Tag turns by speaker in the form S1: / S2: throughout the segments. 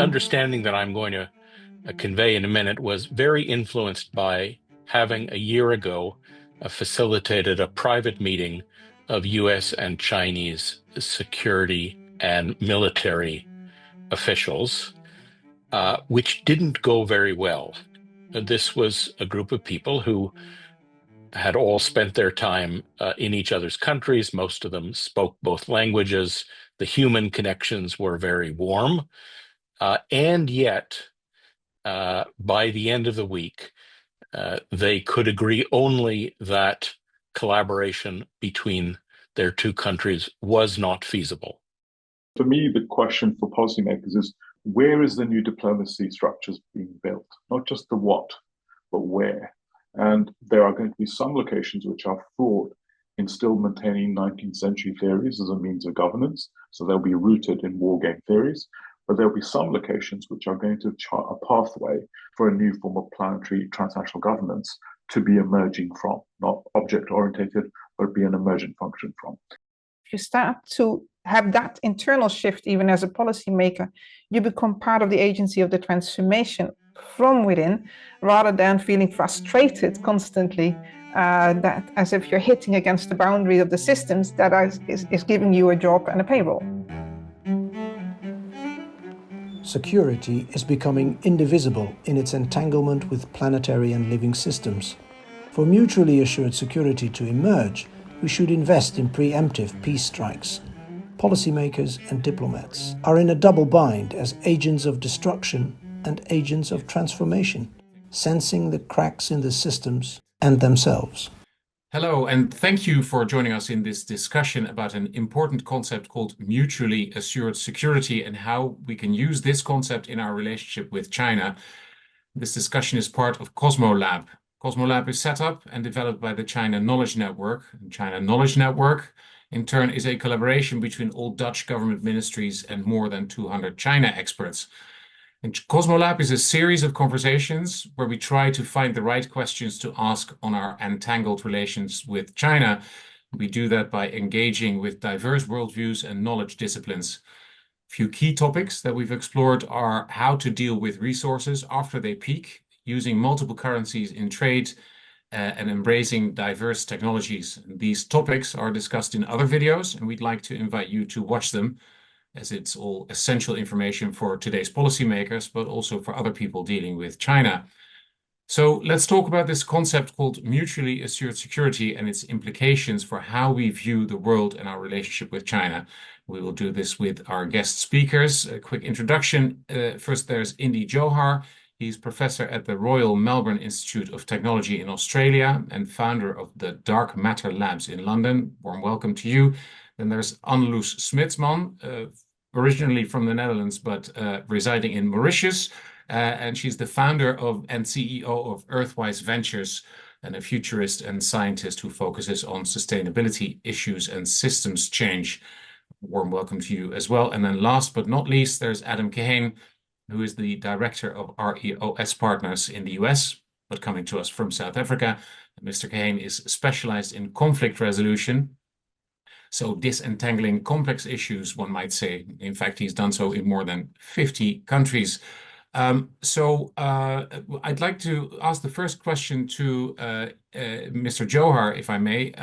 S1: understanding that I'm going to convey in a minute was very influenced by having a year ago facilitated a private meeting of US and Chinese security and military officials, which didn't go very well. This was a group of people who had all spent their time in each other's countries. Most of them spoke both languages. The human connections were very warm. And yet, by the end of the week, they could agree only that collaboration between their two countries was not feasible.
S2: For me, the question for policymakers is, where is the new diplomacy structures being built? Not just the what, but where. And there are going to be some locations which are fraught in still maintaining 19th century theories as a means of governance. So they'll be rooted in war game theories. But there'll be some locations which are going to chart a pathway for a new form of planetary transnational governance to be emerging from, not object orientated, but be an emergent function from.
S3: If you start to have that internal shift, even as a policymaker, you become part of the agency of the transformation from within, rather than feeling frustrated constantly, that as if you're hitting against the boundary of the systems that is giving you a job and a payroll.
S4: Security is becoming indivisible in its entanglement with planetary and living systems. For mutually assured security to emerge, we should invest in preemptive peace strikes. Policymakers and diplomats are in a double bind as agents of destruction and agents of transformation, sensing the cracks in the systems and themselves.
S5: Hello, and thank you for joining us in this discussion about an important concept called mutually assured security and how we can use this concept in our relationship with China. This discussion is part of Cosmolab. Cosmolab is set up and developed by the China Knowledge Network. And China Knowledge Network, in turn, is a collaboration between all Dutch government ministries and more than 200 China experts. And Cosmolab is a series of conversations where we try to find the right questions to ask on our entangled relations with China. We do that by engaging with diverse worldviews and knowledge disciplines. A few key topics that we've explored are how to deal with resources after they peak, using multiple currencies in trade, and embracing diverse technologies. And these topics are discussed in other videos, and we'd like to invite you to watch them, as it's all essential information for today's policymakers, but also for other people dealing with China. So let's talk about this concept called mutually assured security and its implications for how we view the world and our relationship with China. We will do this with our guest speakers. A quick introduction. First, there's Indy Johar. He's professor at the Royal Melbourne Institute of Technology in Australia and founder of the Dark Matter Labs in London. Warm welcome to you. Then there's Anneloes Smitsman, originally from the Netherlands, but residing in Mauritius. And she's the founder of and CEO of Earthwise Ventures, and a futurist and scientist who focuses on sustainability issues and systems change. Warm welcome to you as well. And then last but not least, there's Adam Kahane, who is the director of REOS Partners in the US, but coming to us from South Africa. Mr. Kahane is specialized in conflict resolution. So disentangling complex issues, one might say. In fact, he's done so in more than 50 countries. I'd like to ask the first question to Mr. Johar, if I may.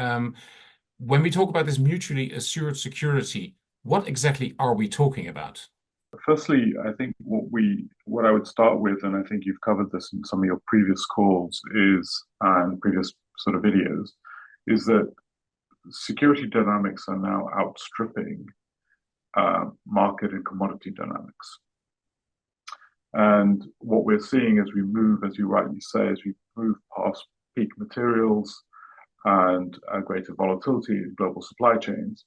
S5: When we talk about this mutually assured security, what exactly are we talking about?
S2: Firstly, I think what I would start with, and I think you've covered this in some of your previous calls and previous sort of videos, is that security dynamics are now outstripping market and commodity dynamics. And what we're seeing as we move, as you rightly say, as we move past peak materials and greater volatility in global supply chains,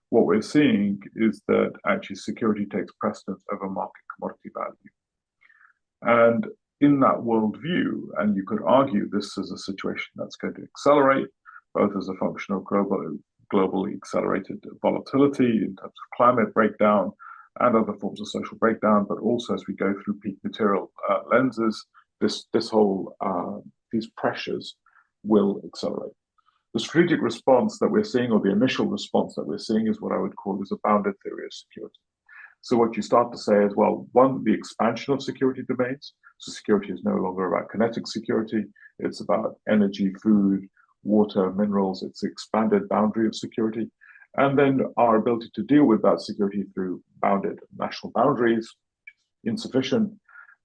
S2: what we're seeing is that actually security takes precedence over market commodity value. And in that worldview, and you could argue this is a situation that's going to accelerate, both as a function of globally accelerated volatility in terms of climate breakdown and other forms of social breakdown, but also as we go through peak material lenses, these pressures will accelerate. The strategic response that we're seeing, or the initial response that we're seeing, is what I would call is a bounded theory of security. So what you start to say is, well, one, the expansion of security domains. So security is no longer about kinetic security. It's about energy, food, water, minerals. It's the expanded boundary of security. And then our ability to deal with that security through bounded national boundaries, insufficient,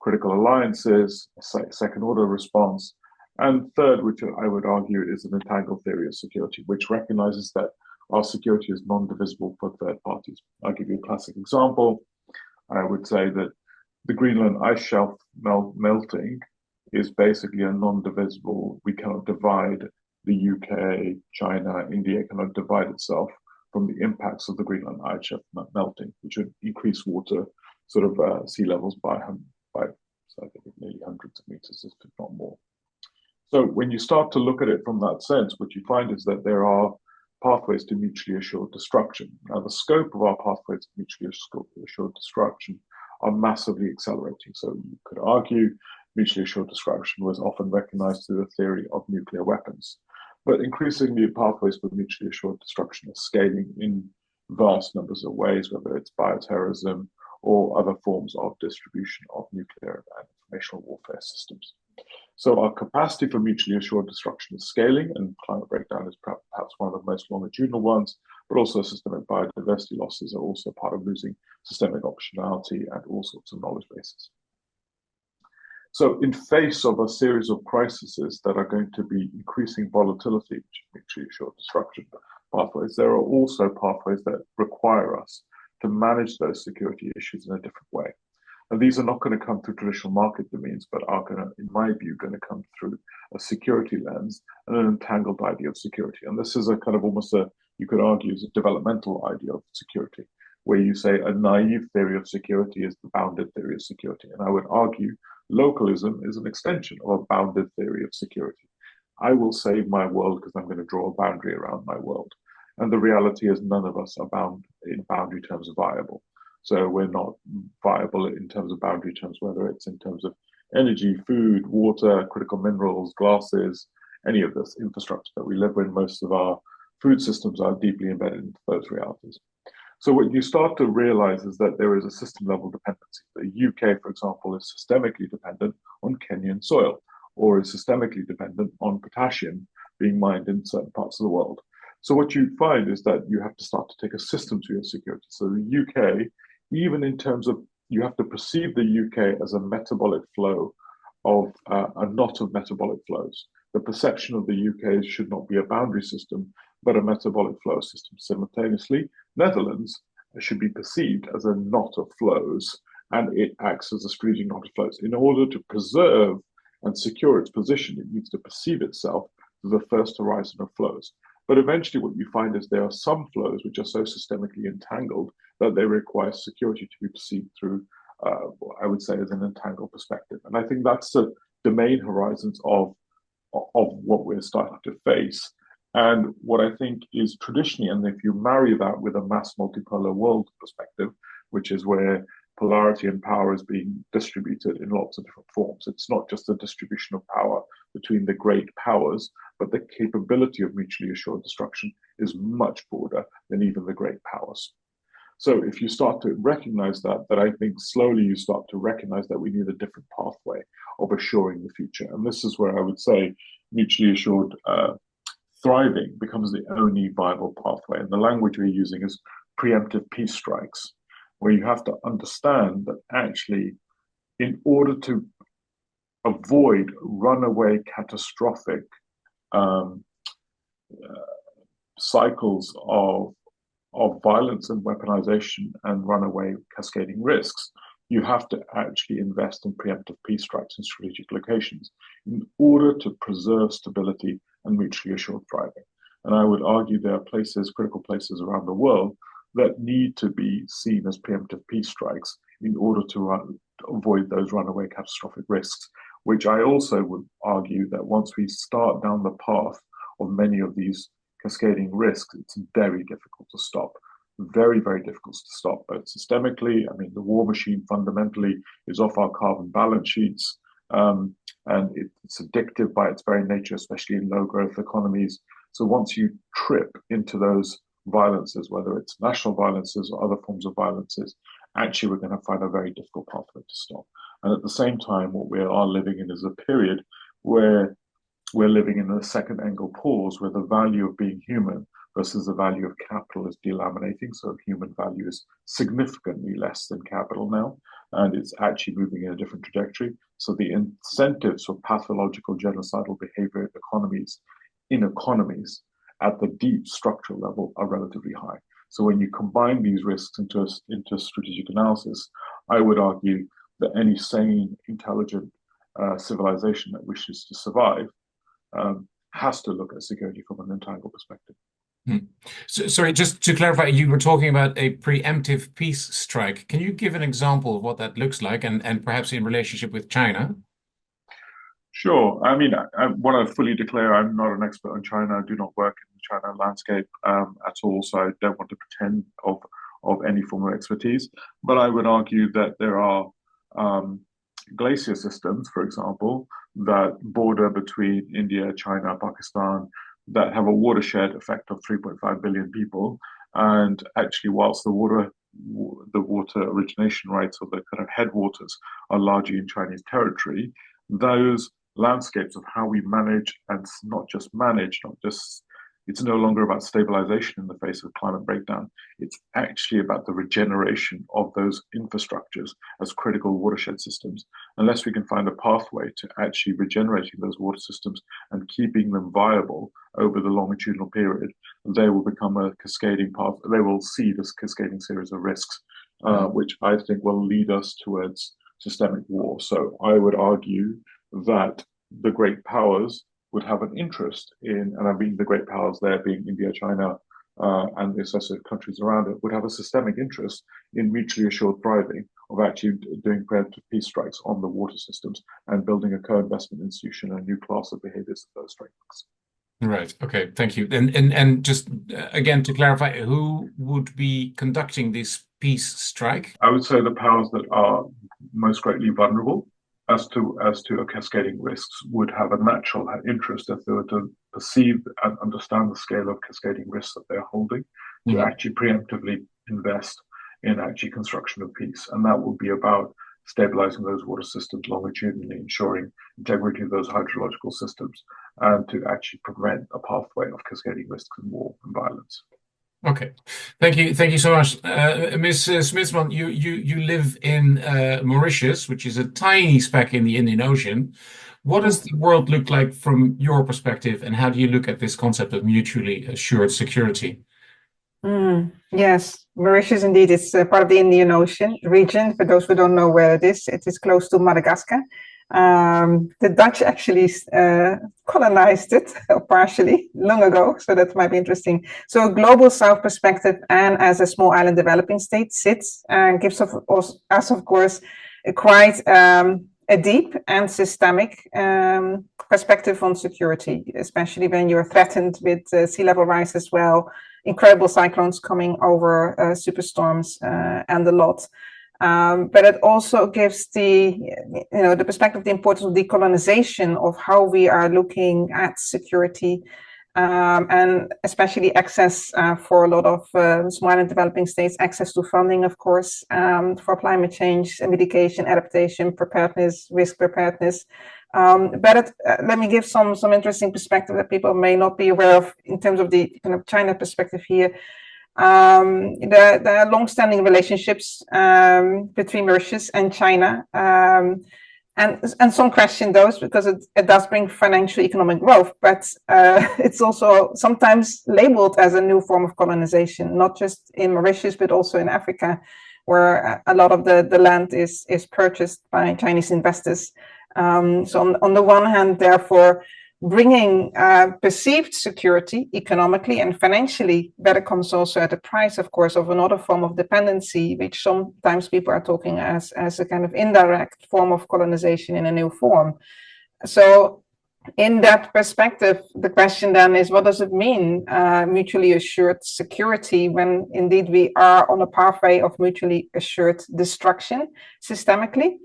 S2: critical alliances, second order response. And third, which I would argue is an entangled theory of security, which recognizes that our security is non-divisible for third parties. I'll give you a classic example. I would say that the Greenland ice shelf melting is basically a non-divisible. We cannot divide the UK, China, India cannot divide itself from the impacts of the Greenland ice shelf melting, which would increase water sea levels by so I think nearly hundreds of meters, if not more. So when you start to look at it from that sense, what you find is that there are pathways to mutually assured destruction. Now, the scope of our pathways to mutually assured destruction are massively accelerating. So you could argue mutually assured destruction was often recognized through the theory of nuclear weapons. But increasingly, pathways for mutually assured destruction are scaling in vast numbers of ways, whether it's bioterrorism or other forms of distribution of nuclear and informational warfare systems. So our capacity for mutually assured destruction is scaling, and climate breakdown is perhaps one of the most longitudinal ones, but also systemic biodiversity losses are also part of losing systemic optionality and all sorts of knowledge bases. So in face of a series of crises that are going to be increasing volatility, which mutually assured destruction pathways, there are also pathways that require us to manage those security issues in a different way. And these are not going to come through traditional market domains, but are going to, in my view, going to come through a security lens and an entangled idea of security. And this is a kind of almost you could argue, is a developmental idea of security, where you say a naive theory of security is the bounded theory of security. And I would argue localism is an extension of a bounded theory of security. I will save my world because I'm going to draw a boundary around my world. And the reality is none of us are bound in boundary terms viable. So we're not viable in terms of boundary terms, whether it's in terms of energy, food, water, critical minerals, glasses, any of this infrastructure that we live in. Most of our food systems are deeply embedded into those realities. So what you start to realize is that there is a system level dependency. The UK, for example, is systemically dependent on Kenyan soil, or is systemically dependent on potassium being mined in certain parts of the world. So what you find is that you have to start to take a system to your security. So the UK, even in terms of, you have to perceive the UK as a metabolic flow of a knot of metabolic flows. The perception of the UK should not be a boundary system, but a metabolic flow system. Simultaneously, Netherlands should be perceived as a knot of flows, and it acts as a strategic knot of flows. In order to preserve and secure its position, it needs to perceive itself as the first horizon of flows. But eventually what you find is there are some flows which are so systemically entangled that they require security to be perceived through, I would say, as an entangled perspective. And I think that's the domain horizons of what we're starting to face. And what I think is traditionally, and if you marry that with a mass multipolar world perspective, which is where polarity and power is being distributed in lots of different forms. It's not just the distribution of power between the great powers, but the capability of mutually assured destruction is much broader than even the great powers. So if you start to recognize that I think slowly you start to recognize that we need a different pathway of assuring the future. And this is where I would say mutually assured thriving becomes the only viable pathway. And the language we're using is preemptive peace strikes, where you have to understand that actually, in order to avoid runaway catastrophic cycles of violence and weaponization and runaway cascading risks, you have to actually invest in preemptive peace strikes in strategic locations in order to preserve stability and mutually assured thriving. And I would argue there are places, critical places around the world, that need to be seen as preemptive peace strikes in order to avoid those runaway catastrophic risks, which I also would argue that once we start down the path of many of these cascading risks, it's very difficult to stop. Very, very difficult to stop, both systemically. I mean, the war machine fundamentally is off our carbon balance sheets, and it's addictive by its very nature, especially in low growth economies. So once you trip into those violences, whether it's national violences or other forms of violences, actually we're going to find a very difficult pathway to stop. And at the same time, what we are living in is a period where we're living in a second angle pause where the value of being human versus the value of capital is delaminating. So human value is significantly less than capital now, and it's actually moving in a different trajectory. So the incentives for pathological genocidal behavior in economies at the deep structural level are relatively high. So when you combine these risks into strategic analysis, I would argue that any sane, intelligent civilization that wishes to survive has to look at security from an entangled perspective.
S5: So, sorry, just to clarify, you were talking about a preemptive peace strike. Can you give an example of what that looks like, and perhaps in relationship with China?
S2: Sure. I mean, I want to fully declare I'm not an expert on China. I do not work in the China landscape at all, so I don't want to pretend of any form of expertise. But I would argue that there are glacier systems, for example, that border between India, China, Pakistan, that have a watershed effect of 3.5 billion people. And actually, whilst the water origination rights or the kind of headwaters are largely in Chinese territory, those landscapes of how we manage and not just manage, it's no longer about stabilization in the face of climate breakdown. It's actually about the regeneration of those infrastructures as critical watershed systems. Unless we can find a pathway to actually regenerating those water systems and keeping them viable over the longitudinal period, they will become a cascading path. They will see this cascading series of risks, which I think will lead us towards systemic war. So I would argue that the great powers would have an interest in, and I mean the great powers there being India, China, and the associated countries around it, would have a systemic interest in mutually assured thriving, of actually doing preemptive peace strikes on the water systems and building a co-investment institution, a new class of behaviors of those strikes.
S5: Right. Okay. Thank you. And just again to clarify, who would be conducting this peace strike?
S2: I would say the powers that are most greatly vulnerable as to a cascading risks would have a natural interest if they were to perceive and understand the scale of cascading risks that they're holding to actually preemptively invest in actually construction of peace. And that would be about stabilizing those water systems longitudinally, ensuring integrity of those hydrological systems, and to actually prevent a pathway of cascading risks and war and violence.
S5: Okay, thank you so much, Ms. Smitsman. You live in Mauritius, which is a tiny speck in the Indian Ocean. What does the world look like from your perspective, and how do you look at this concept of mutually assured security?
S3: Yes, Mauritius indeed is part of the Indian Ocean region. For those who don't know where it is close to Madagascar. The Dutch actually colonized it partially long ago, so that might be interesting. So a global south perspective, and as a small island developing state sits, gives us, of course, quite a deep and systemic perspective on security, especially when you're threatened with sea level rise as well, incredible cyclones coming over, superstorms, and a lot. But it also gives the perspective, the importance of decolonization, of how we are looking at security, and especially access for a lot of small and developing states, access to funding, of course, for climate change, mitigation, adaptation, preparedness, risk preparedness. But let me give some interesting perspective that people may not be aware of in terms of the kind of China perspective here. There are long-standing relationships between Mauritius and China, and some question those because it does bring financial economic growth, but it's also sometimes labeled as a new form of colonization, not just in Mauritius but also in Africa, where a lot of the land is purchased by Chinese investors. So on the one hand, therefore, bringing perceived security economically and financially, but it comes also at the price, of course, of another form of dependency, which sometimes people are talking as a kind of indirect form of colonization in a new form. So in that perspective, the question then is, what does it mean, mutually assured security, when indeed we are on a pathway of mutually assured destruction systemically?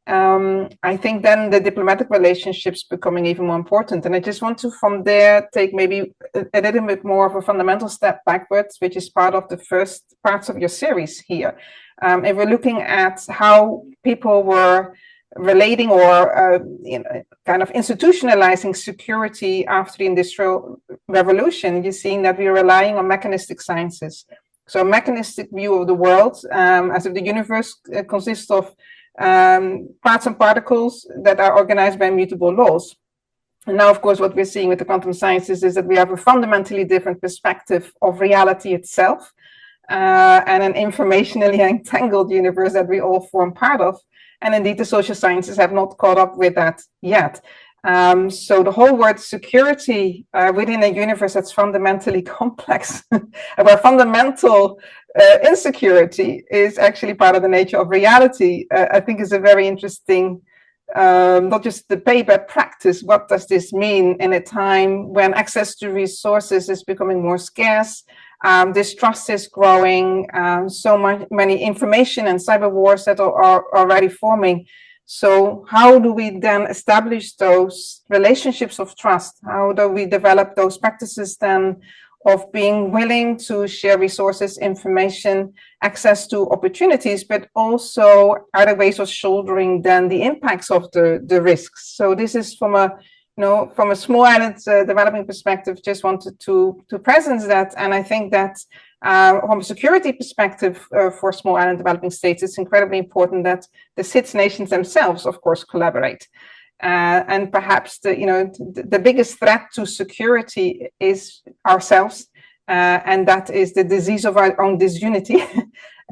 S3: I think then the diplomatic relationships becoming even more important. And I just want to, from there, take maybe a little bit more of a fundamental step backwards, which is part of the first parts of your series here. If we're looking at how people were relating or kind of institutionalizing security after the Industrial Revolution, you're seeing that we're relying on mechanistic sciences. So a mechanistic view of the world, as if the universe consists of parts and particles that are organized by immutable laws. And now, of course, what we're seeing with the quantum sciences is that we have a fundamentally different perspective of reality itself, and an informationally entangled universe that we all form part of. And indeed, the social sciences have not caught up with that yet. So the whole word security within a universe that's fundamentally complex, where fundamental insecurity is actually part of the nature of reality, I think is a very interesting, not just debate, but practice. What does this mean in a time when access to resources is becoming more scarce? Distrust is growing, many information and cyber wars that are already forming. So how do we then establish those relationships of trust? How do we develop those practices then of being willing to share resources, information, access to opportunities, but also other ways of shouldering then the impacts of the risks? So this is from a from a small island developing perspective, just wanted to presence that. And I think that from a security perspective for small island developing states, it's incredibly important that the SIDS nations themselves, of course, collaborate. And perhaps the biggest threat to security is ourselves, and that is the disease of our own disunity.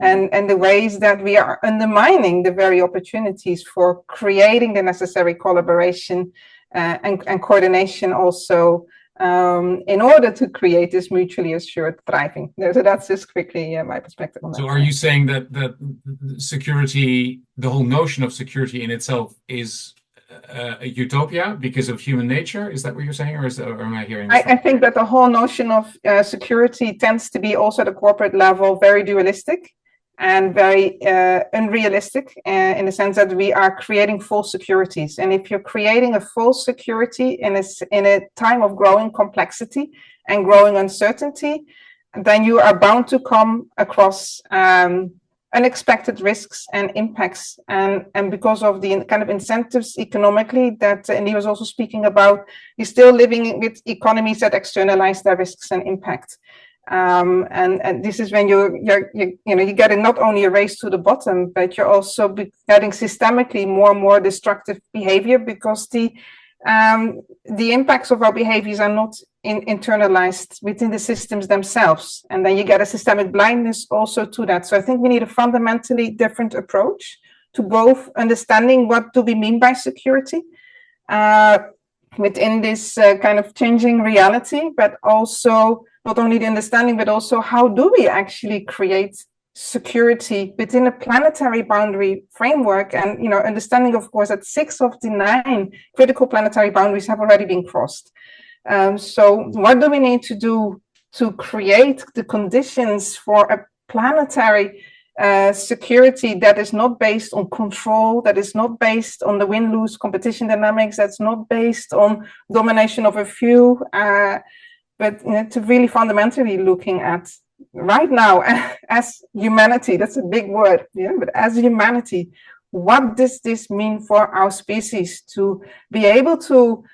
S3: And the ways that we are undermining the very opportunities for creating the necessary collaboration and coordination also in order to create this mutually assured thriving. So that's just quickly my perspective on that.
S5: So are you saying that security, the whole notion of security in itself is a utopia because of human nature? Is that what you're saying, or am I hearing this wrong?
S3: I think that the whole notion of security tends to be also at a corporate level very dualistic and very unrealistic in the sense that we are creating false securities. And if you're creating a false security in a time of growing complexity and growing uncertainty, then you are bound to come across unexpected risks and impacts. And because of the kind of incentives economically that Andy was also speaking about, you're still living with economies that externalize their risks and impact. And this is when you get not only a race to the bottom, but you're also getting systemically more and more destructive behavior because the impacts of our behaviors are not internalized within the systems themselves. And then you get a systemic blindness also to that. So I think we need a fundamentally different approach to both understanding what do we mean by security within this kind of changing reality, but also not only the understanding, but also how do we actually create security within a planetary boundary framework? And understanding, of course, that 6 of the 9 critical planetary boundaries have already been crossed. So what do we need to do to create the conditions for a planetary security that is not based on control, that is not based on the win-lose competition dynamics, that's not based on domination of a few, but to really fundamentally looking at right now as humanity, that's a big word, but as humanity, what does this mean for our species to be able to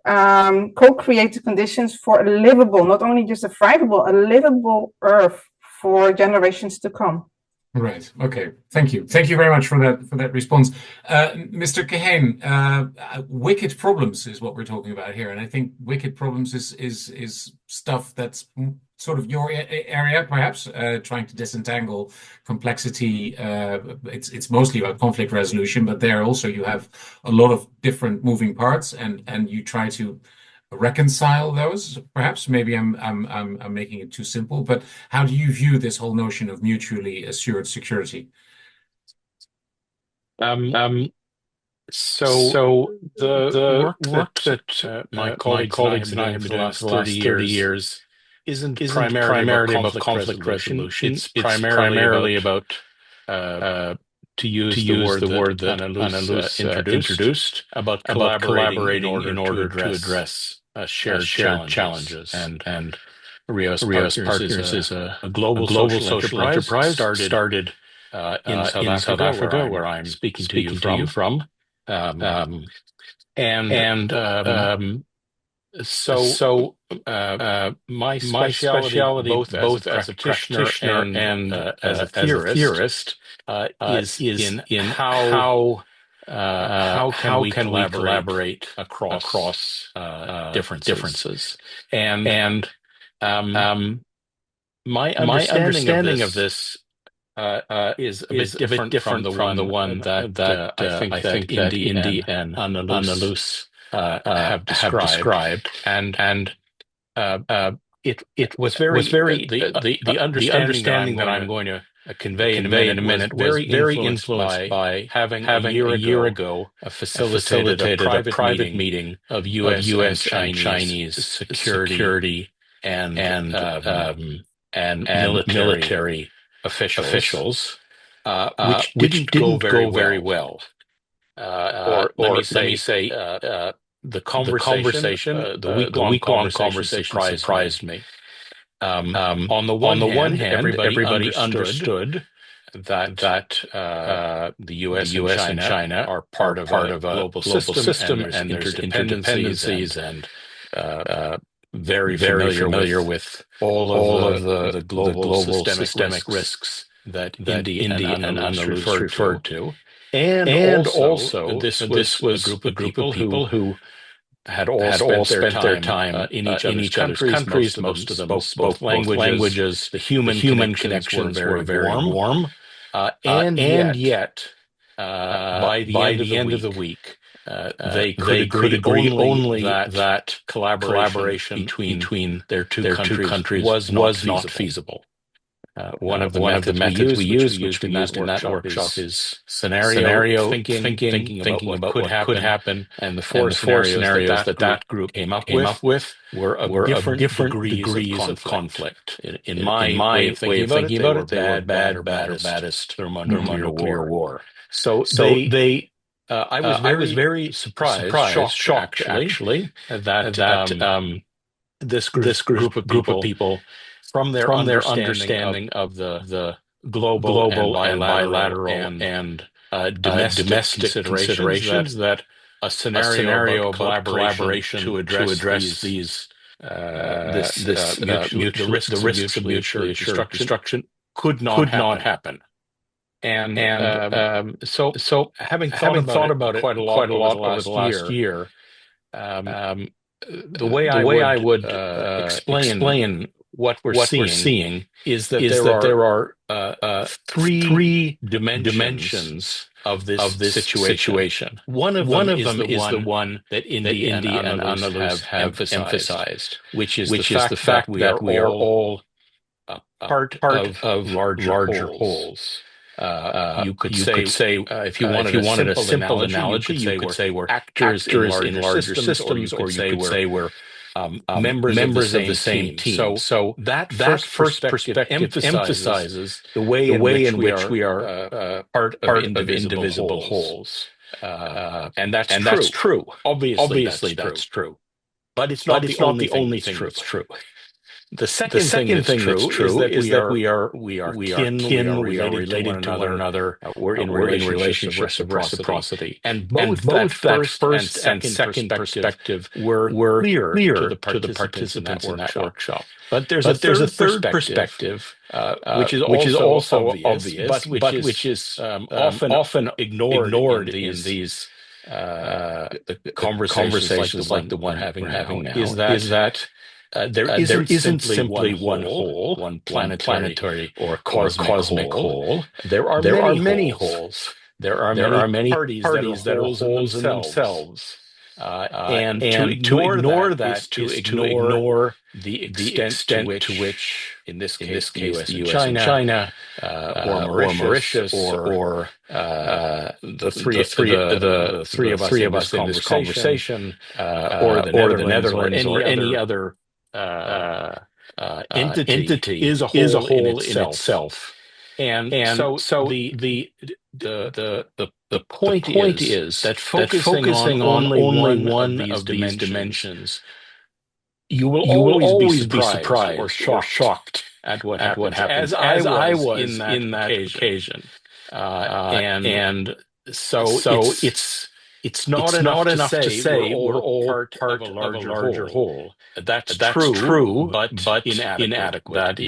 S3: co-create the conditions for a livable, not only just a thrivable, a livable Earth for generations to come?
S5: Right. Okay. Thank you. Thank you very much for that response. Mr. Kahane, wicked problems is what we're talking about here. And I think wicked problems is stuff that's sort of your area, perhaps, trying to disentangle complexity. It's mostly about conflict resolution, but there also you have a lot of different moving parts and you try to reconcile those. Perhaps maybe I'm making it too simple, but how do you view this whole notion of mutually assured security?
S1: So the work that my colleagues and I have been doing for the last 30 years isn't primarily about conflict resolution. It's primarily about the word that Annalise introduced about collaborating in order to address shared challenges. And Rios Partners is a global social enterprise started in South Africa, where I'm speaking to you from. So my speciality, both as a practitioner and as a theorist, is in how can we collaborate across differences. And my understanding of this is a bit different from the one that I think that Indy and Annalise have described, and it was very the understanding that I'm going to convey in a minute was very influenced by having a year ago facilitated a private meeting of U.S. and Chinese security and military officials, which didn't go very well. Or let me say, the conversation, the week-long conversation surprised me. On the one hand, everybody understood that the U.S. and China are part of a global system, and there's interdependencies, and very familiar with all of the global systemic risks that Indy and Annalise referred to. And also, this was a group of people who had all spent their time in each other's countries. Most of them spoke both languages. The human connections were very warm. And yet, by the end of the week, they could agree only that collaboration between their two countries was not feasible. One of the methods we use, which we used in that workshop, is scenario thinking about what could happen. And the four scenarios that group came up with were of different degrees of conflict. In my way of thinking about it, they were bad or baddest thermonuclear war. So they I was very surprised, shocked actually, that this group of people, from their understanding of the global and bilateral and domestic considerations, that a scenario about collaboration to address these the risks of mutually assured destruction could not happen. So having thought about it quite a lot over the last year, the way I would explain what we're seeing is that there are three dimensions of this situation. One of them is the one that Indy and Annalise have emphasized, which is the fact that we are all part of larger wholes. You could say, if you wanted a simple analogy, you could say we're actors in larger systems, or you could say we're members of the same team. So that first perspective emphasizes the way in which we are part of indivisible wholes. And that's true. Obviously, that's true. But it's not the only thing that's true. The second thing that's true is that we are kin, we are related to one another, we're in relationships of reciprocity. And both that first and second perspective were clear to the participants in that workshop. But there's a third perspective, which is also obvious, but which is often ignored in these conversations like the one having now, is that there isn't simply one whole, one planetary or cosmic whole. There are many wholes. There are many parties that are holes in themselves. And to ignore that is to ignore the extent to which, in this case, the US and China, or Mauritius, or the three of us in this conversation, or the Netherlands, or any other entity is a whole in itself. And so the point is that focusing on only one of these dimensions, you will always be surprised or shocked at what happens, as I was in that occasion. And so it's not enough to say we're all part of a larger whole. That's true, but inadequate.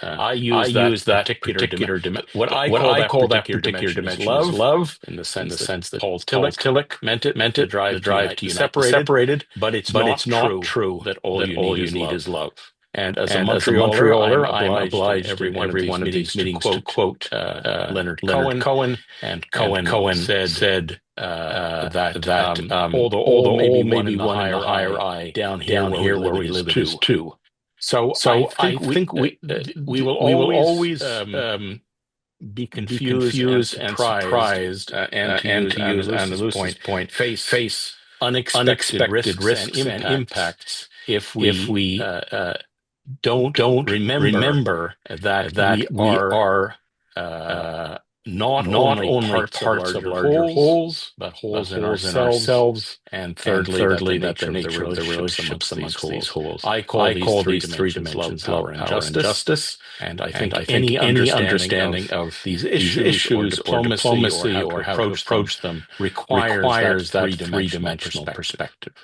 S1: I use that particular dimension. What I call that particular dimension is love, in the sense that Paul Tillich meant it, the drive to unite the separated. But it's not true that all you need is love. And as a Montrealer, I'm obliged in every one of these meetings to quote Leonard Cohen. And Cohen said that although all may be one in the higher eye, down here where we live it is two. So I think we will always be confused and surprised, and to use Andalusi's point, face unexpected risks and impacts if we don't remember that we are not only parts of larger wholes, but holes in ourselves, and thirdly, that the nature of the relationships amongst these wholes. I call these three dimensions love, power, and justice. And I think any understanding of these issues or diplomacy or how to approach them requires that three-dimensional perspective.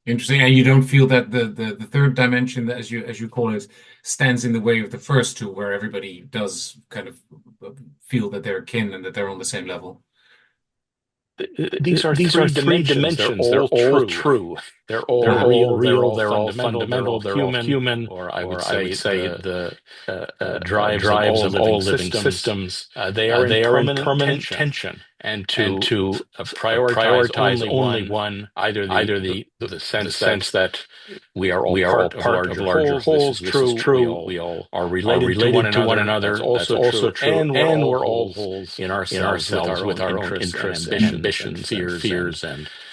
S5: Interesting. And you don't feel that the third dimension, as you call it, stands in the way of the first two, where everybody does kind of feel that they're kin and that they're on the same level?
S1: These are three dimensions. They're all true. They're all real. They're all fundamental. They're all human. Or I would say the drives of all living systems. They are in permanent tension. And to prioritize only one, either the sense that we are all part of larger wholes. This is true. We all are related to one another. That's also true. And we're all wholes in ourselves with our own interests and ambitions, fears,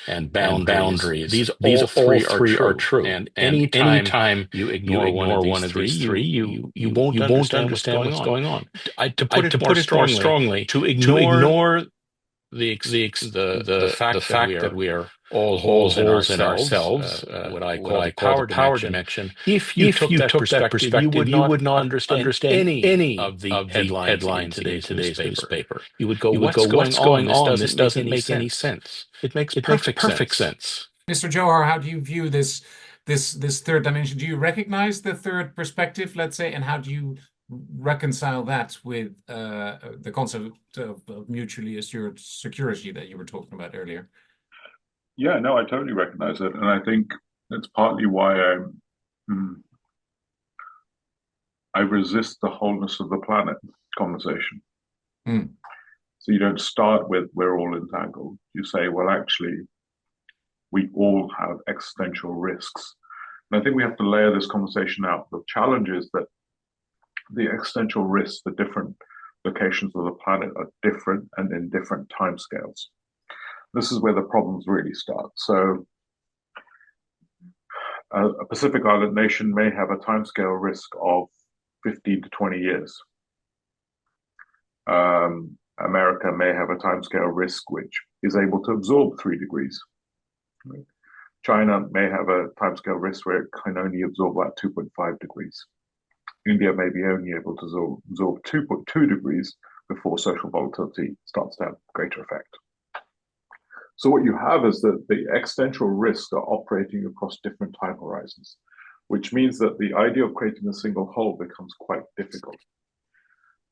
S1: and boundaries. These all three are true. And anytime you ignore one of these three, you won't understand what's going on. To put it more strongly, to ignore the fact that we are all holes in ourselves, what I call the power dimension. If you took that perspective, you would not understand any of the headlines in today's newspaper. You would go, what's going on? This doesn't make any sense. It makes perfect sense.
S5: Mr. Johar, how do you view this third dimension? Do you recognize the third perspective, let's say, and how do you reconcile that with the concept of mutually assured security that you were talking about earlier?
S2: Yeah, no, I totally recognize it, and I think that's partly why I resist the wholeness of the planet conversation. So you don't start with we're all entangled. You say, well, actually, we all have existential risks. And I think we have to layer this conversation out. The challenge is that the existential risks for different locations of the planet are different and in different timescales. This is where the problems really start. So a Pacific Island nation may have a timescale risk of 15 to 20 years. America may have a timescale risk which is able to absorb 3 degrees. China may have a timescale risk where it can only absorb about 2.5 degrees. India may be only able to absorb 2.2 degrees before social volatility starts to have greater effect. So what you have is that the existential risks are operating across different time horizons, which means that the idea of creating a single whole becomes quite difficult.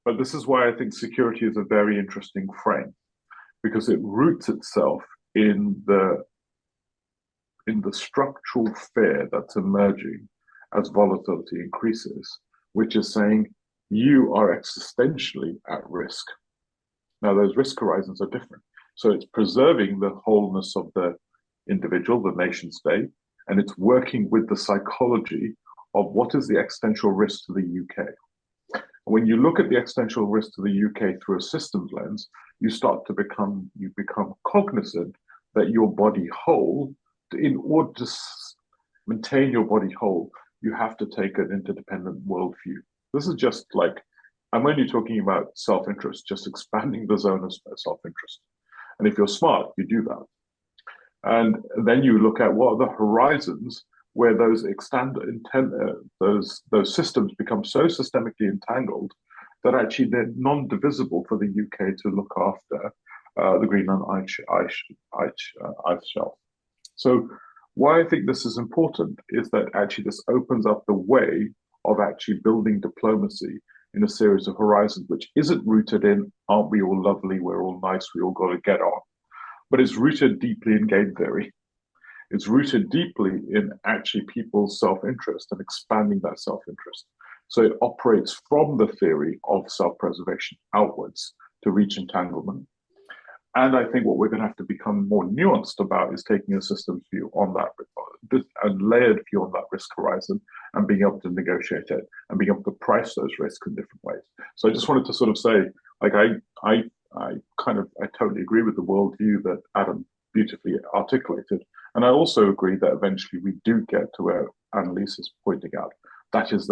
S2: But this is why I think security is a very interesting frame, because it roots itself in the structural fear that's emerging as volatility increases, which is saying you are existentially at risk. Now, those risk horizons are different. So it's preserving the wholeness of the individual, the nation state, and it's working with the psychology of what is the existential risk to the UK. When you look at the existential risk to the UK through a systems lens, you become cognizant that your body whole, in order to maintain your body whole, you have to take an interdependent worldview. This is just like I'm only talking about self-interest, just expanding the zone of self-interest. And if you're smart, you do that. And then you look at what are the horizons where those those systems become so systemically entangled that actually they're non-divisible for the UK to look after the Greenland ice shelf. So why I think this is important is that actually this opens up the way of actually building diplomacy in a series of horizons, which isn't rooted in, aren't we all lovely, we're all nice, we all got to get on, but it's rooted deeply in game theory. It's rooted deeply in actually people's self-interest and expanding that self-interest. So it operates from the theory of self-preservation outwards to reach entanglement. And I think what we're going to have to become more nuanced about is taking a systems view on that, a layered view on that risk horizon, and being able to negotiate it and being able to price those risks in different ways. So I just wanted to sort of say, like, I totally agree with the worldview that Adam beautifully articulated. And I also agree that eventually we do get to where Annelies is pointing out. That is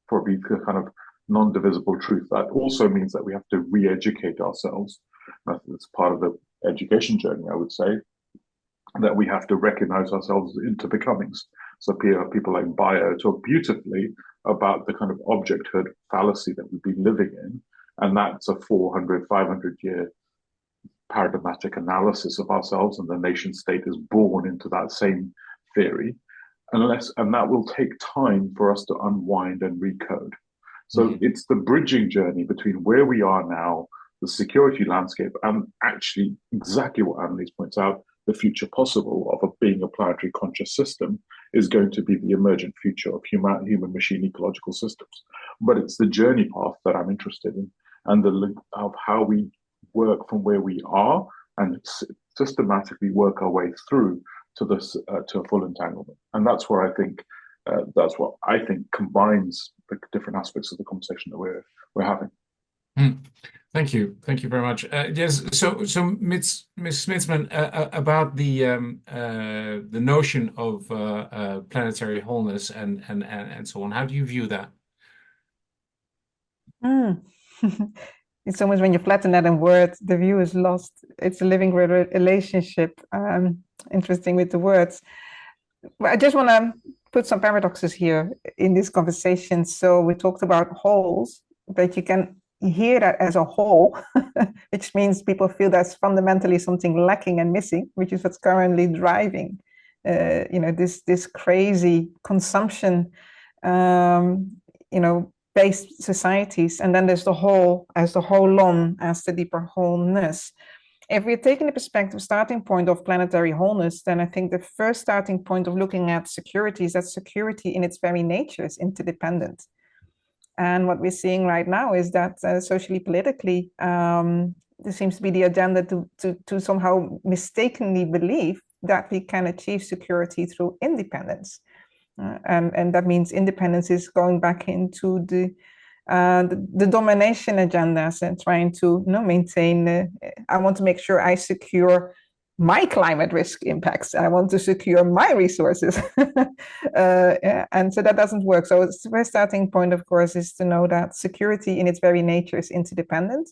S2: probably the kind of non-divisible truth. That also means that we have to re-educate ourselves. That's part of the education journey, I would say, that we have to recognize ourselves into becomings. So people like Bio talk beautifully about the kind of objecthood fallacy that we've been living in. And that's a 400, 500-year paradigmatic analysis of ourselves, and the nation state is born into that same theory. And that will take time for us to unwind and recode. So it's the bridging journey between where we are now, the security landscape, and actually exactly what Annelies points out, the future possible of being a planetary conscious system is going to be the emergent future of human-machine ecological systems. But it's the journey path that I'm interested in, and the link of how we work from where we are and systematically work our way through to this to a full entanglement. And that's where that's what I think combines the different aspects of the conversation that we're having.
S5: Thank you very much. Yes. So Ms. Smitsman, about the notion of planetary wholeness and so on. How do you view that?
S3: It's almost when you flatten that in words, the view is lost. It's a living relationship. Interesting with the words. But I just want to put some paradoxes here in this conversation. So we talked about wholes, but you can hear that as a whole, which means people feel there's fundamentally something lacking and missing, which is what's currently driving, this crazy consumption, based societies. And then there's the whole as the whole as the deeper wholeness. If we're taking the perspective starting point of planetary wholeness, then I think the first starting point of looking at security is that security in its very nature is interdependent. And what we're seeing right now is that socially, politically, there seems to be the agenda to somehow mistakenly believe that we can achieve security through independence. And that means independence is going back into the domination agendas and trying to maintain. I want to make sure I secure my climate risk impacts. I want to secure my resources. And so that doesn't work. So the first starting point, of course, is to know that security in its very nature is interdependent.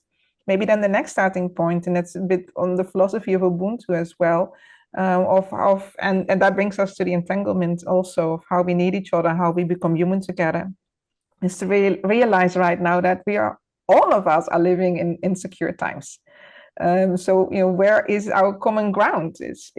S3: Maybe then the next starting point, and that's a bit on the philosophy of Ubuntu as well, and that brings us to the entanglement also of how we need each other, how we become human together, is to realize right now that all of us are living in insecure times. So where is our common ground? It's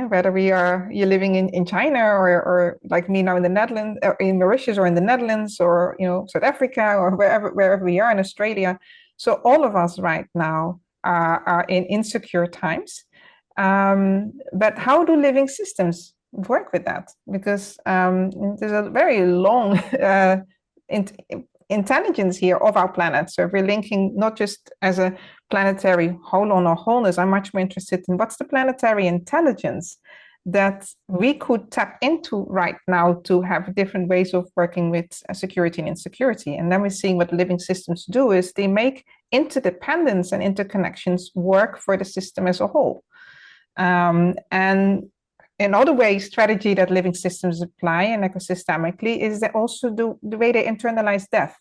S3: whether you're living in China or like me now in the Netherlands, or in Mauritius, or in the Netherlands, or South Africa, or wherever we are in Australia. So all of us right now are in insecure times. But how do living systems work with that? Because there's a very long intelligence here of our planet. So if we're linking not just as a planetary whole-on or wholeness, I'm much more interested in what's the planetary intelligence that we could tap into right now to have different ways of working with security and insecurity. And then we're seeing what living systems do is they make interdependence and interconnections work for the system as a whole. And another strategy that living systems apply and ecosystemically is that also the way they internalize death.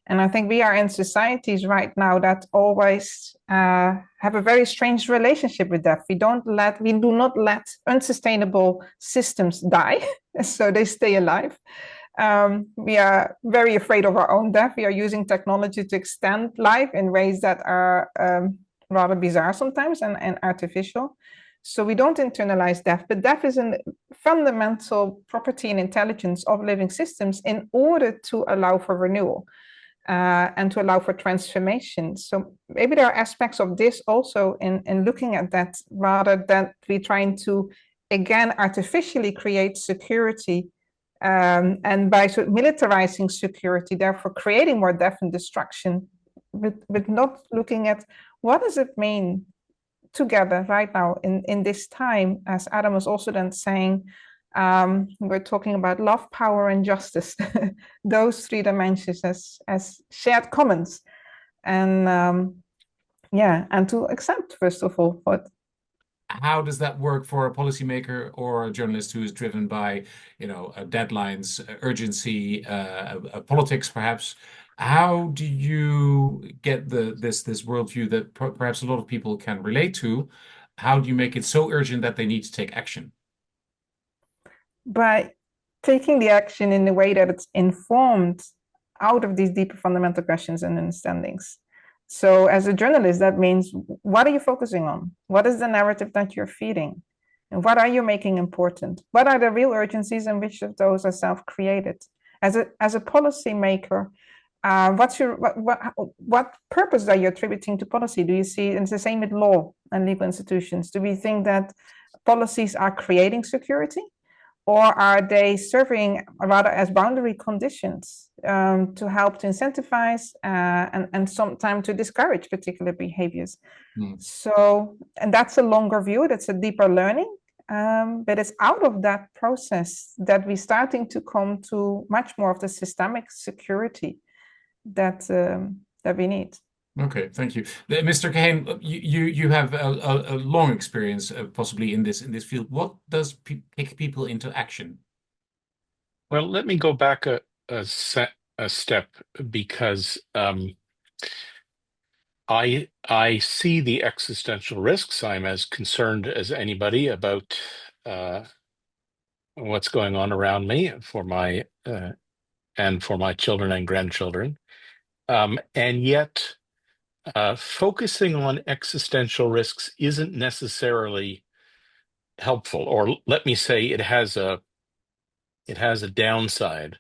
S3: And I think we are in societies right now that always have a very strange relationship with death. We do not let unsustainable systems die, so they stay alive. We are very afraid of our own death. We are using technology to extend life in ways that are rather bizarre sometimes and artificial. So we don't internalize death, but death is a fundamental property and intelligence of living systems in order to allow for renewal and to allow for transformation. So maybe there are aspects of this also in looking at that, rather than we trying to, again, artificially create security and by militarizing security, therefore creating more death and destruction, with not looking at what does it mean together right now in this time, as Adam was also then saying, we're talking about love, power, and justice, those three dimensions as shared commons. And and to accept, first of all, what.
S5: How does that work for a policymaker or a journalist who is driven by, deadlines, urgency, politics, perhaps? How do you get this worldview that perhaps a lot of people can relate to? How do you make it so urgent that they need to take action?
S3: By taking the action in the way that it's informed out of these deeper fundamental questions and understandings. So as a journalist, that means, what are you focusing on? What is the narrative that you're feeding? And what are you making important? What are the real urgencies, and which of those are self-created? As a policymaker, what purpose are you attributing to policy? Do you see, and it's the same with law and legal institutions, do we think that policies are creating security? Or are they serving rather as boundary conditions to help to incentivize and sometimes to discourage particular behaviors? So, and that's a longer view, that's a deeper learning, but it's out of that process that we're starting to come to much more of the systemic security that we need.
S5: Okay, thank you, Mr. Kahane. You have a long experience, possibly in this field. What does kick people into action?
S1: Well, let me go back a step, because I see the existential risks. I'm as concerned as anybody about what's going on around me for my and for my children and grandchildren, and yet. Focusing on existential risks isn't necessarily helpful, or let me say it has a downside.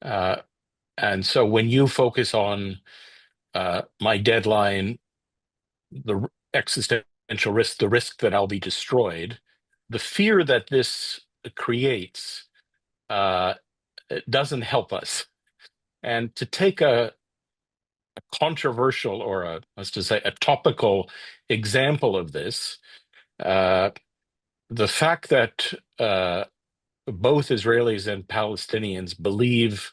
S1: And so when you focus on my deadline, the existential risk, the risk that I'll be destroyed, the fear that this creates doesn't help us. And to take a controversial, or let's just say a topical example of this, the fact that both Israelis and Palestinians believe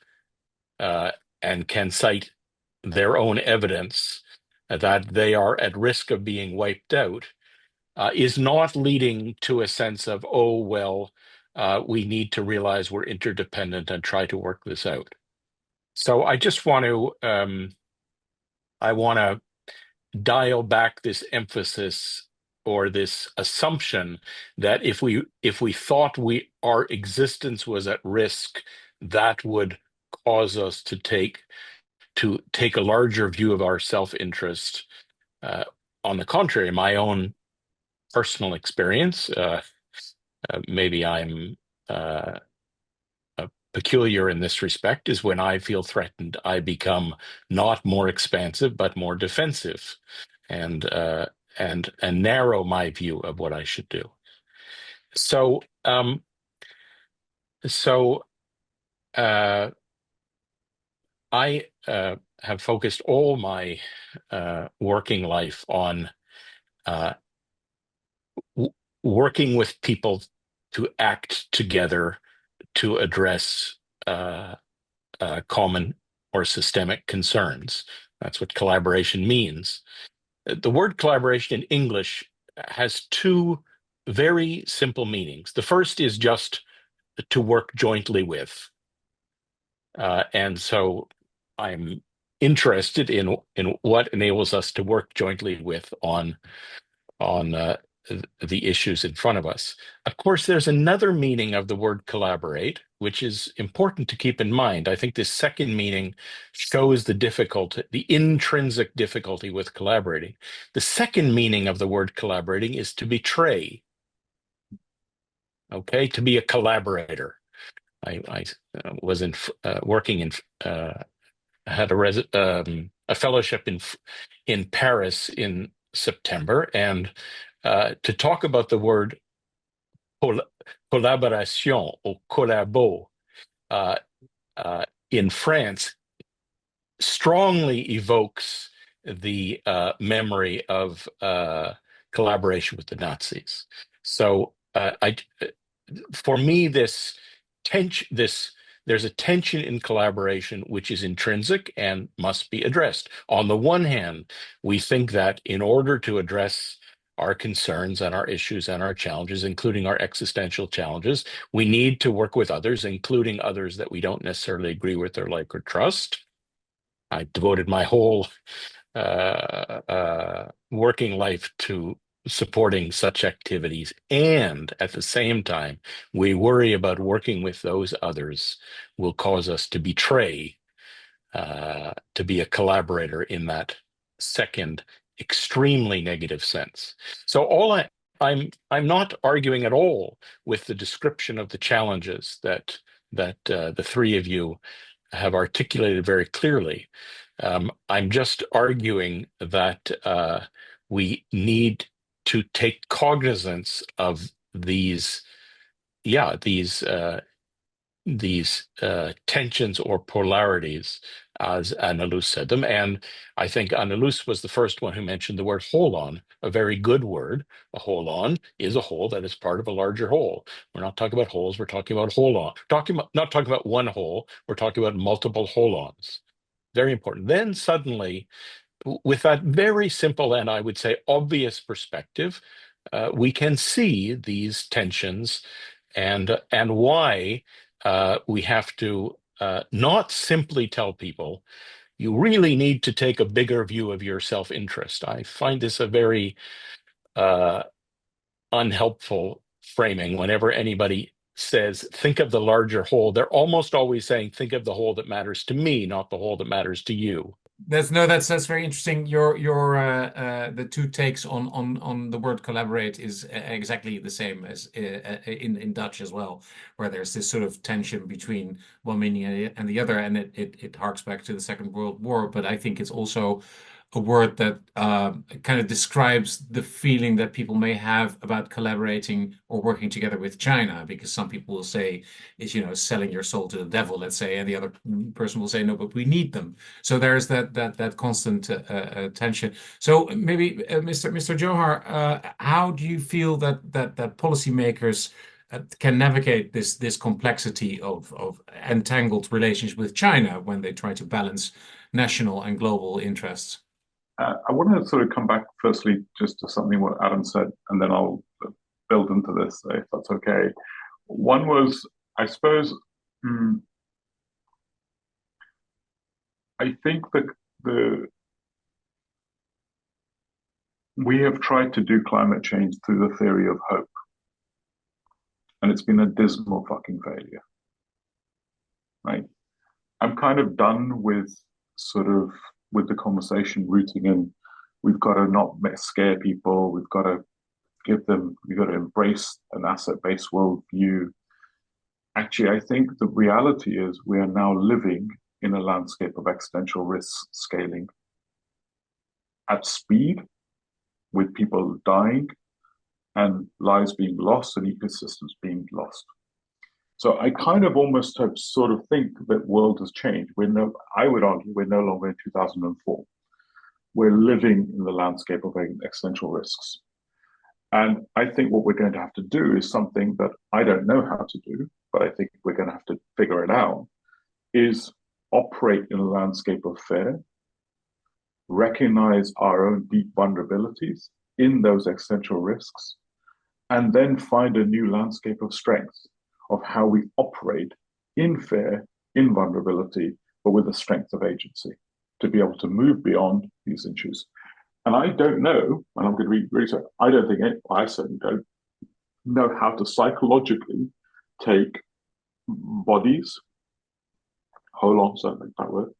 S1: and can cite their own evidence that they are at risk of being wiped out is not leading to a sense of, oh, well, we need to realize we're interdependent and try to work this out. So I just want to dial back this emphasis or this assumption that if we thought our existence was at risk, that would cause us to take a larger view of our self-interest. On the contrary, my own personal experience, maybe I'm peculiar in this respect, is when I feel threatened, I become not more expansive but more defensive, and narrow my view of what I should do. So I have focused all my working life on working with people to act together to address common or systemic concerns. That's what collaboration means. The word collaboration in English has two very simple meanings. The first is just to work jointly with. And so I'm interested in what enables us to work jointly with on the issues in front of us. Of course, there's another meaning of the word collaborate, which is important to keep in mind. I think this second meaning shows the difficulty, the intrinsic difficulty with collaborating. The second meaning of the word collaborating is to betray, okay, to be a collaborator. I was working in had a fellowship in Paris in September, and to talk about the word collaboration or collabo uh, in France strongly evokes the memory of collaboration with the Nazis. So for me, there's a tension in collaboration which is intrinsic and must be addressed. On the one hand, we think that in order to address our concerns and our issues and our challenges, including our existential challenges, we need to work with others, including others that we don't necessarily agree with or like or trust. I devoted my whole working life to supporting such activities. And at the same time, we worry about working with those others will cause us to betray, to be a collaborator in that second, extremely negative sense. So I'm not arguing at all with the description of the challenges that the three of you have articulated very clearly. I'm just arguing that we need to take cognizance of these tensions or polarities, as Annalise said them. And I think Annalise was the first one who mentioned the word holon, a very good word. A holon is a whole that is part of a larger whole. We're not talking about holes, we're talking about holon. Not talking about one whole, we're talking about multiple holons. Very important. Then suddenly, with that very simple and I would say obvious perspective, we can see these tensions and why we have to not simply tell people you really need to take a bigger view of your self-interest. I find this a very unhelpful framing. Whenever anybody says think of the larger whole, they're almost always saying think of the whole that matters to me, not the whole that matters to you.
S5: That's very interesting. Your the two takes on the word collaborate is exactly the same as in Dutch as well, where there's this sort of tension between one meaning and the other, and it harks back to the Second World War. But I think it's also a word that kind of describes the feeling that people may have about collaborating or working together with China, because some people will say it's, selling your soul to the devil, let's say, and the other person will say, no, but we need them. So there's that constant tension. So maybe, Mr. Johar, how do you feel that policymakers can navigate this complexity of entangled relations with China when they try to balance national and global interests?
S2: I want to sort of come back firstly just to something what Adam said, and then I'll build into this if that's okay. One was, I suppose, I think that we have tried to do climate change through the theory of hope, and it's been a dismal fucking failure. Right? I'm kind of done with the conversation rooting in we've got to not scare people, we've got to embrace an asset-based worldview. Actually, I think the reality is we are now living in a landscape of existential risk scaling at speed, with people dying and lives being lost and ecosystems being lost. So I kind of almost sort of think that world has changed. I would argue we're no longer in 2004. We're living in the landscape of existential risks. And I think what we're going to have to do is something that I don't know how to do, but I think we're going to have to figure it out, is operate in a landscape of fear, recognize our own deep vulnerabilities in those existential risks, and then find a new landscape of strength of how we operate in fear, in vulnerability, but with a strength of agency. to be able to move beyond these issues. And I don't know, and I'm going to be really sorry, I don't think I certainly don't know how to psychologically take bodies, hold on, so I think that word,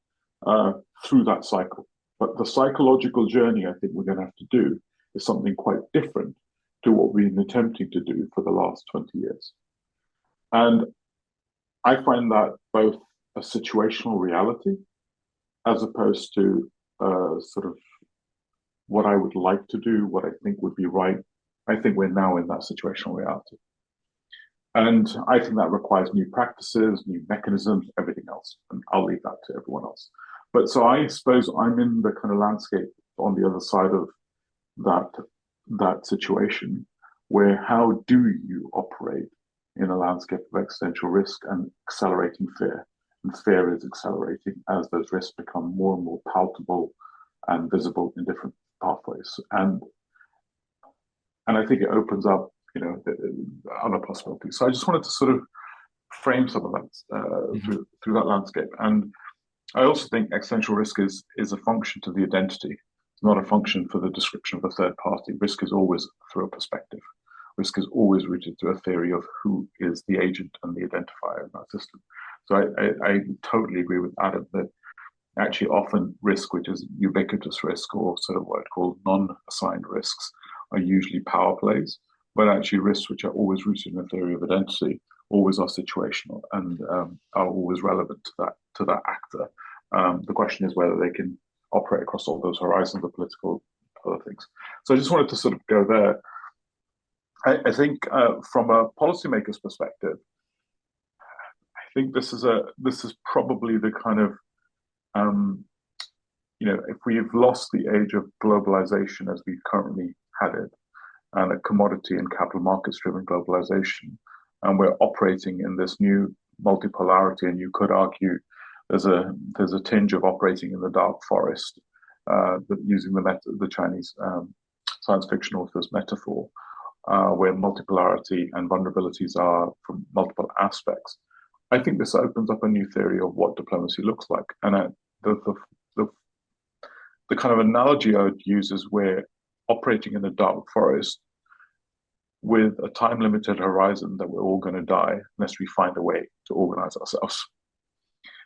S2: through that cycle. But the psychological journey I think we're going to have to do is something quite different to what we've been attempting to do for the last 20 years. And I find that both a situational reality as opposed to sort of what I would like to do, what I think would be right. I think we're now in that situational reality. And I think that requires new practices, new mechanisms, everything else. And I'll leave that to everyone else. But so I suppose I'm in the kind of landscape on the other side of that situation, where how do you operate in a landscape of existential risk and accelerating fear? And fear is accelerating as those risks become more and more palpable and visible in different pathways. And I think it opens up, other possibilities. So I just wanted to sort of frame some of that through that landscape. And I also think existential risk is a function to the identity. It's not a function for the description of a third party. Risk is always through a perspective. Risk is always rooted to a theory of who is the agent and the identifier in that system. So I totally agree with Adam that actually often risk, which is ubiquitous risk or sort of what I call non-assigned risks, are usually power plays, but actually risks which are always rooted in a theory of identity always are situational and are always relevant to that actor. The question is whether they can operate across all those horizons of political other things. So I just wanted to sort of go there. I think from a policymaker's perspective, I think this is probably the kind of if we've lost the age of globalization as we've currently had it, and a commodity and capital markets driven globalization, and we're operating in this new multipolarity, and you could argue there's a tinge of operating in the dark forest, using the Chinese science fiction author's metaphor, where multipolarity and vulnerabilities are from multiple aspects. I think this opens up a new theory of what diplomacy looks like. And the kind of analogy I would use is we're operating in the dark forest with a time-limited horizon that we're all going to die unless we find a way to organize ourselves.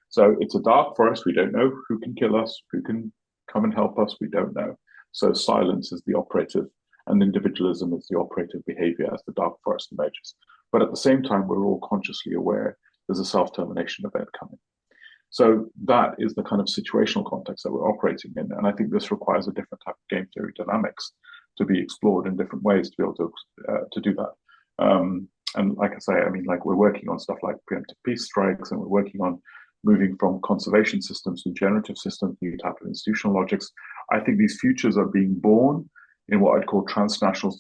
S2: So it's a dark forest. We don't know who can kill us, who can come and help us. We don't know. So silence is the operative, and individualism is the operative behavior as the dark forest emerges. But at the same time, we're all consciously aware there's a self-termination event coming. So that is the kind of situational context that we're operating in. And I think this requires a different type of game theory dynamics to be explored in different ways to be able to do that. And like I say, I mean, like we're working on stuff like preemptive peace strikes, and we're working on moving from conservation systems to generative systems, new type of institutional logics. I think these futures are being born in what I'd call transnational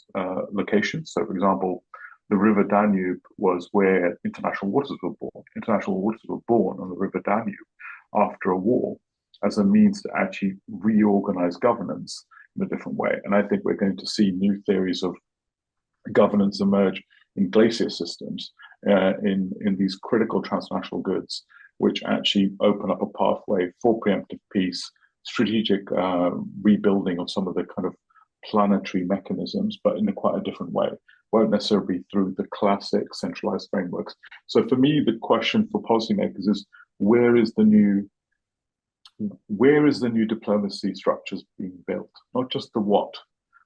S2: locations. So, for example, the River Danube was where international waters were born. International waters were born on the River Danube after a war as a means to actually reorganize governance in a different way. And I think we're going to see new theories of governance emerge in glacier systems, in these critical transnational goods, which actually open up a pathway for preemptive peace, strategic rebuilding of some of the kind of planetary mechanisms, but in quite a different way. Won't necessarily be through the classic centralized frameworks. So for me, the question for policymakers is where is the new diplomacy structures being built? Not just the what,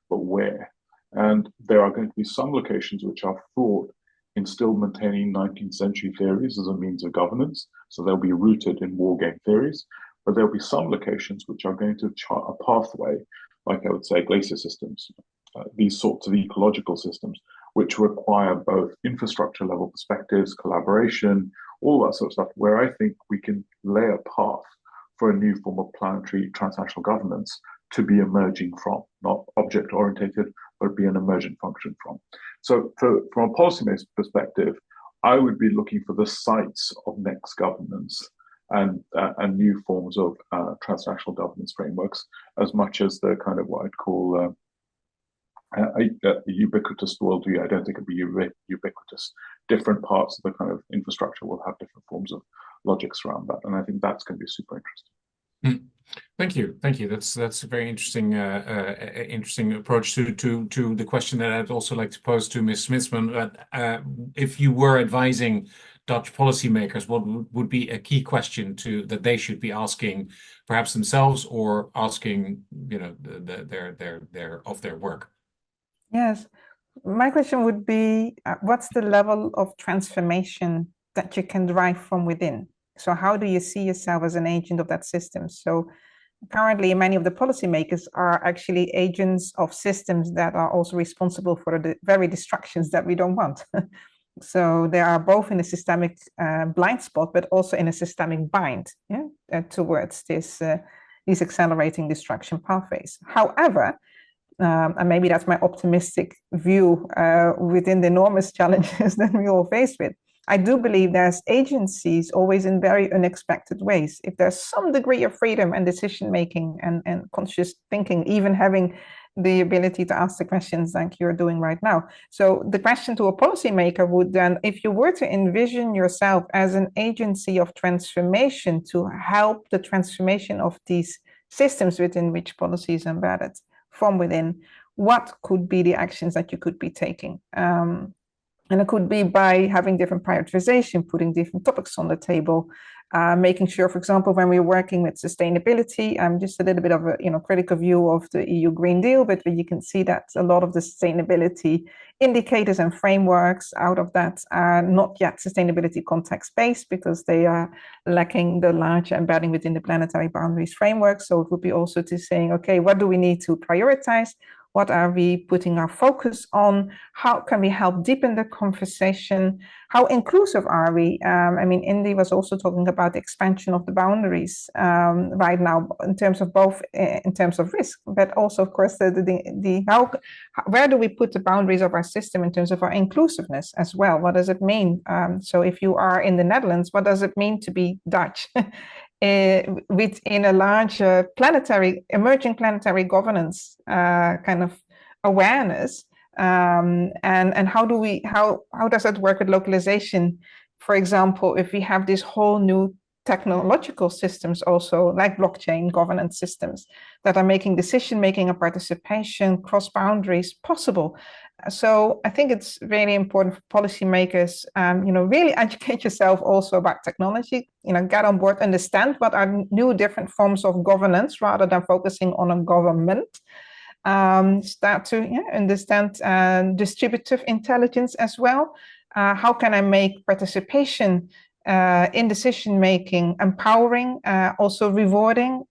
S2: but where. And there are going to be some locations which are fraught in still maintaining 19th century theories as a means of governance. So they'll be rooted in war game theories. But there'll be some locations which are going to chart a pathway, like I would say glacier systems, these sorts of ecological systems, which require both infrastructure level perspectives, collaboration, all that sort of stuff, where I think we can lay a path for a new form of planetary transnational governance to be emerging from, not object orientated, but be an emergent function from. So from a policymaker's perspective, I would be looking for the sites of next governance and new forms of transnational governance frameworks, as much as the kind of what I'd call a ubiquitous worldview. I don't think it'd be ubiquitous. Different parts of the kind of infrastructure will have different forms of logics around that, and I think that's going to be super interesting.
S5: Mm. Thank you. Thank you. That's a very interesting interesting approach to the question that I'd also like to pose to Ms. Smitsman. If you were advising Dutch policymakers, what would be a key question that they should be asking, perhaps themselves, or asking, their work?
S3: Yes. My question would be, what's the level of transformation that you can drive from within? So how do you see yourself as an agent of that system? So currently, many of the policymakers are actually agents of systems that are also responsible for the very destructions that we don't want. So they are both in a systemic blind spot, but also in a systemic bind, towards these accelerating destruction pathways. However, and maybe that's my optimistic view within the enormous challenges that we all face with. I do believe there's agencies always in very unexpected ways. If there's some degree of freedom and decision making and conscious thinking, even having the ability to ask the questions like you're doing right now. So the question to a policymaker would then, if you were to envision yourself as an agency of transformation to help the transformation of these systems within which policy is embedded, from within, what could be the actions that you could be taking? And it could be by having different prioritization, putting different topics on the table, making sure, for example, when we're working with sustainability, just a little bit of a critical view of the EU Green Deal, but you can see that a lot of the sustainability indicators and frameworks out of that are not yet sustainability context-based because they are lacking the large embedding within the planetary boundaries framework. So it would be also to saying, okay, what do we need to prioritize? What are we putting our focus on? How can we help deepen the conversation? How inclusive are we? Indy was also talking about the expansion of the boundaries right now in terms of both in terms of risk, but also, of course, where do we put the boundaries of our system in terms of our inclusiveness as well? What does it mean? So if you are in the Netherlands, what does it mean to be Dutch? Within a large emerging planetary governance kind of awareness, and how does that work with localization? For example, if we have this whole new technological systems also like blockchain governance systems that are making decision making and participation cross boundaries possible. So I think it's really important for policymakers, really educate yourself also about technology, get on board, understand what are new different forms of governance rather than focusing on a government. Start to understand distributive intelligence as well. How can I make participation in decision making empowering, also rewarding,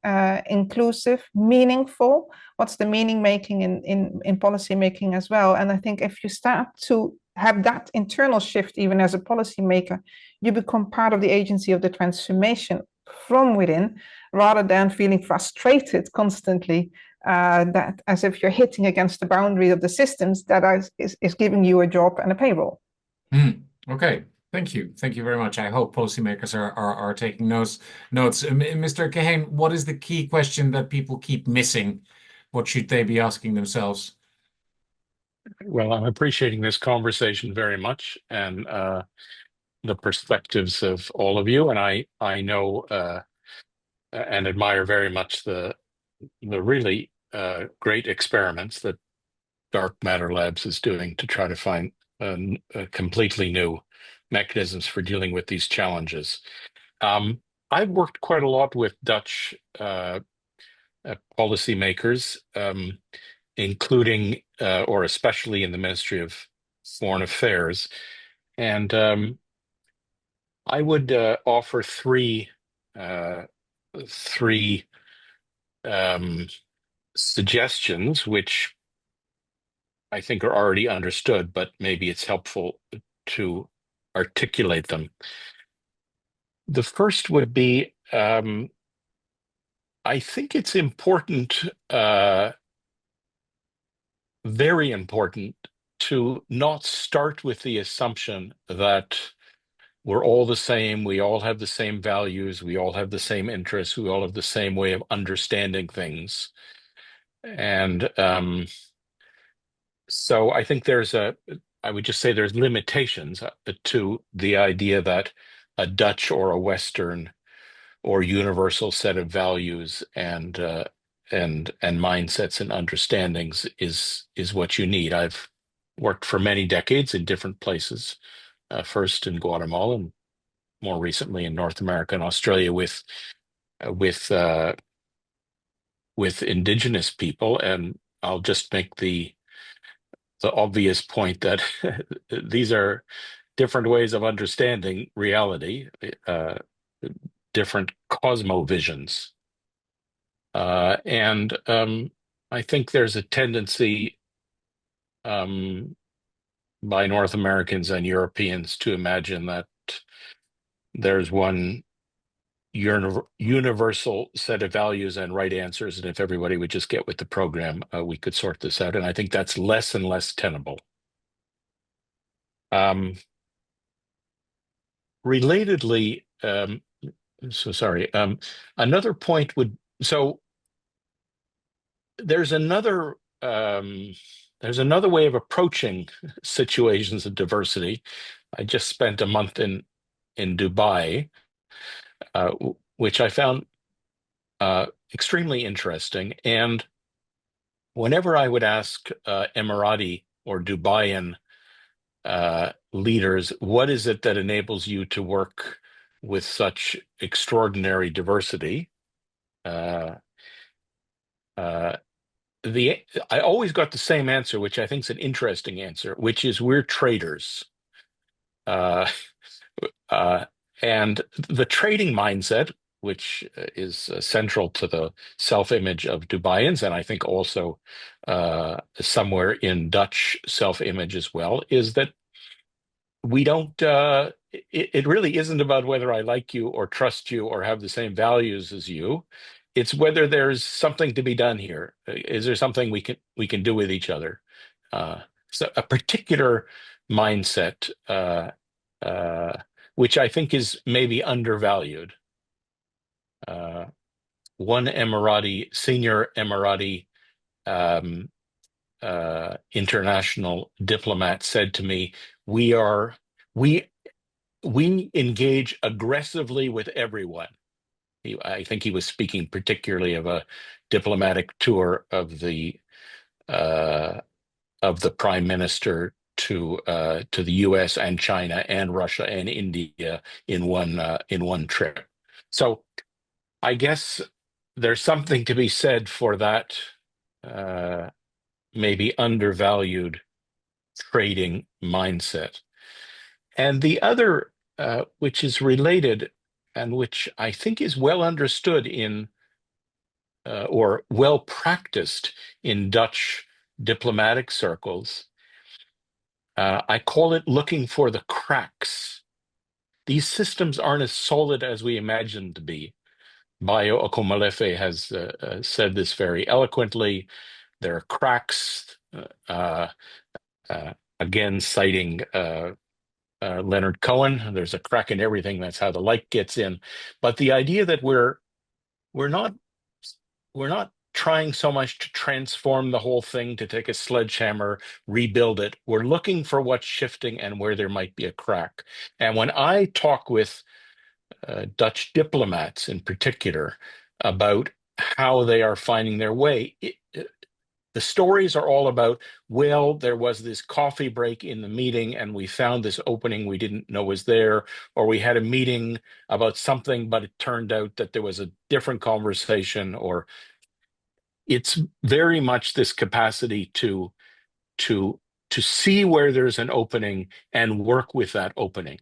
S3: inclusive, meaningful? What's the meaning making in policy making as well? And I think if you start to have that internal shift, even as a policymaker, you become part of the agency of the transformation from within, rather than feeling frustrated constantly, that as if you're hitting against the boundary of the systems that is giving you a job and a payroll.
S5: Okay. Thank you. Thank you very much. I hope policymakers are taking notes. Mr. Kahane, what is the key question that people keep missing? What should they be asking themselves?
S1: Well, I'm appreciating this conversation very much and the perspectives of all of you. And I know and admire very much the really great experiments that Dark Matter Labs is doing to try to find completely new mechanisms for dealing with these challenges. I've worked quite a lot with Dutch policymakers, including or especially in the Ministry of Foreign Affairs. And I would offer three suggestions, which I think are already understood, but maybe it's helpful to articulate them. The first would be, I think it's important, very important, to not start with the assumption that we're all the same, we all have the same values, we all have the same interests, we all have the same way of understanding things. And so I think I would just say there's limitations to the idea that a Dutch or a Western or universal set of values and mindsets and understandings is what you need. I've worked for many decades in different places, first in Guatemala and more recently in North America and Australia with uh, with indigenous people, and I'll just make the obvious point that these are different ways of understanding reality, different cosmovisions. And I think there's a tendency by North Americans and Europeans to imagine that there's one universal set of values and right answers, and if everybody would just get with the program, we could sort this out. And I think that's less and less tenable. Relatedly, another point would, so there's another way of approaching situations of diversity. I just spent a month in Dubai, which I found extremely interesting. And whenever I would ask Emirati or Dubaian leaders, what is it that enables you to work with such extraordinary diversity? I always got the same answer, which I think is an interesting answer, which is we're traders. Uh, and the trading mindset, which is central to the self-image of Dubaians, and I think also somewhere in Dutch self-image as well, is that we don't, it really isn't about whether I like you or trust you or have the same values as you. It's whether there's something to be done here. Is there something we can do with each other? So a particular mindset, which I think is maybe undervalued. One senior Emirati international diplomat said to me, we engage aggressively with everyone. I think he was speaking particularly of a diplomatic tour of the prime minister to the U.S. and China and Russia and India in one trip. So I guess there's something to be said for that maybe undervalued trading mindset. And the other, which is related and which I think is well understood in or well practiced in Dutch diplomatic circles, I call it looking for the cracks. These systems aren't as solid as we imagine them to be. Bayo Akomalefe has said this very eloquently. There are cracks, again, citing Leonard Cohen. There's a crack in everything. That's how the light gets in. But the idea that we're not trying so much to transform the whole thing, to take a sledgehammer, rebuild it. We're looking for what's shifting and where there might be a crack. And when I talk with Dutch diplomats in particular about how they are finding their way, the stories are all about, well, there was this coffee break in the meeting and we found this opening we didn't know was there, or we had a meeting about something, but it turned out that there was a different conversation, or it's very much this capacity to see where there's an opening and work with that opening,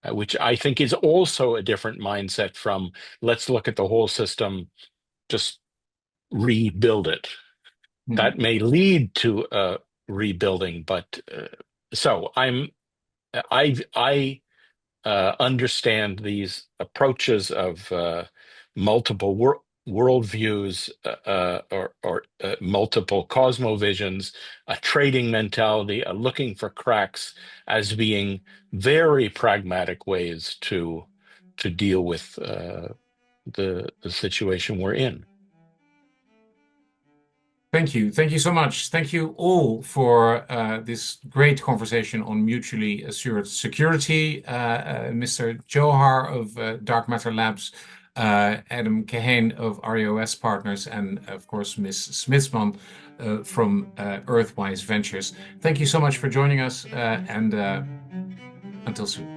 S1: which I think is also a different mindset from let's look at the whole system, just rebuild it. That may lead to rebuilding, but so I understand these approaches of multiple worldviews or multiple cosmovisions, a trading mentality, a looking for cracks as being very pragmatic ways to deal with the situation we're in.
S5: Thank you. Thank you so much. Thank you all for this great conversation on mutually assured security. Mr. Johar of Dark Matter Labs, Adam Kahane of REOS Partners, and of course, Ms. Smitsman from Earthwise Ventures. Thank you so much for joining us, and until soon.